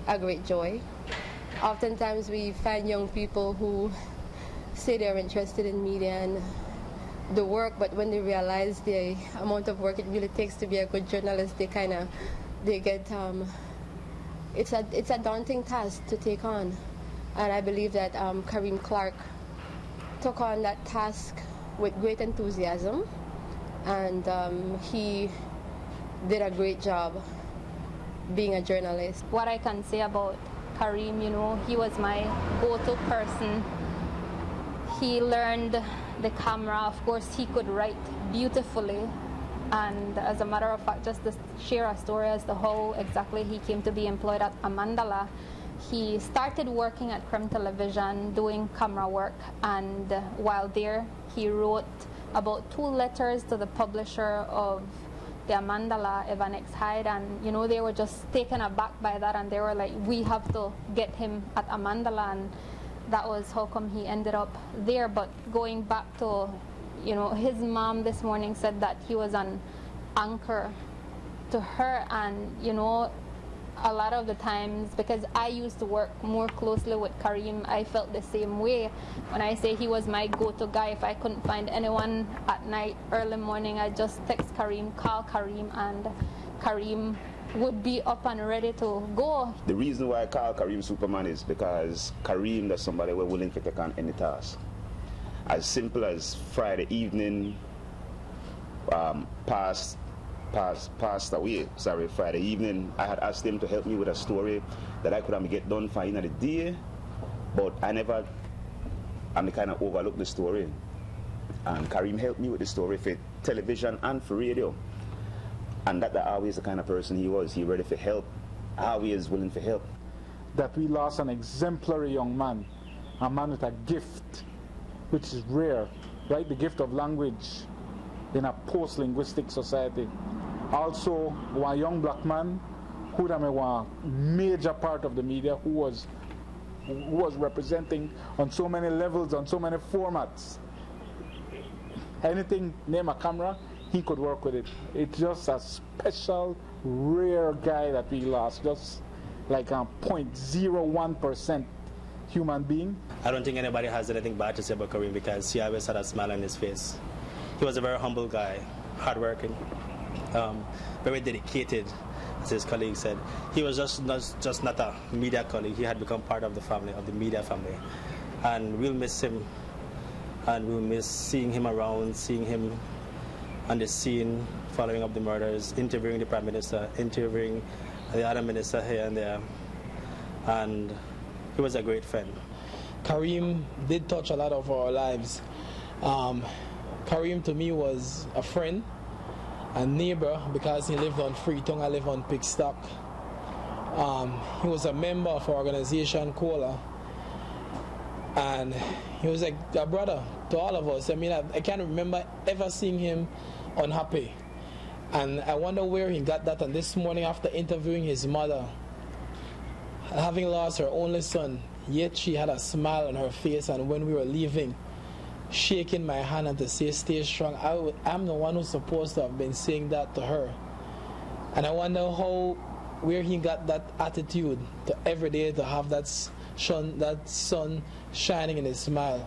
a great joy. Oftentimes we find young people who say they're interested in media and the work, but when they realize the amount of work it really takes to be a good journalist, it's a daunting task to take on. And I believe that Kareem Clarke took on that task with great enthusiasm, and he did a great job being a journalist. What I can say about Kareem, he was my go-to person. He learned the camera. Of course, he could write beautifully. And as a matter of fact, just to share a story as to how exactly he came to be employed at Amandala, he started working at Kareem Television doing camera work, and while there he wrote about 2 letters to the publisher of the Amandala, Evan X. Hyde, and they were just taken aback by that, and they were like, we have to get him at Amandala, and that was how come he ended up there. But going back to his mom this morning said that he was an anchor to her, and a lot of the times, because I used to work more closely with Kareem, I felt the same way. When I say he was my go-to guy, if I couldn't find anyone at night, early morning, I'd just text Kareem, call Kareem, and Kareem would be up and ready to go. The reason why I call Kareem Superman is because Kareem is somebody we're willing to take on any task. As simple as Friday evening, Friday evening, I had asked him to help me with a story that I could have get done for the day, but I kind of overlooked the story. And Kareem helped me with the story for television and for radio. And that always the kind of person he was. He ready for help, always willing for help. That we lost an exemplary young man, a man with a gift, which is rare, right? The gift of language in a post-linguistic society. Also, one young black man who was a major part of the media, who was representing on so many levels, on so many formats. Anything name a camera, he could work with it. It's just a special, rare guy that we lost, just like a 0.01% human being. I don't think anybody has anything bad to say about Kareem because he always had a smile on his face. He was a very humble guy, hardworking, very dedicated, as his colleague said. He was just not a media colleague. He had become part of the family, of the media family. And we'll miss him, and we'll miss seeing him around, seeing him on the scene, following up the murders, interviewing the Prime Minister, interviewing the other minister here and there. And he was a great friend. Kareem did touch a lot of our lives. Kareem to me was a friend, a neighbor, because he lived on Freetown, I live on Pickstock. He was a member of our organization, COLA, and he was like a brother to all of us. I mean, I can't remember ever seeing him unhappy, and I wonder where he got that. And this morning, after interviewing his mother, having lost her only son, yet she had a smile on her face, and when we were leaving, shaking my hand and to say stay strong. I'm the one who's supposed to have been saying that to her, and I wonder where he got that attitude to every day to have that sun shining in his smile.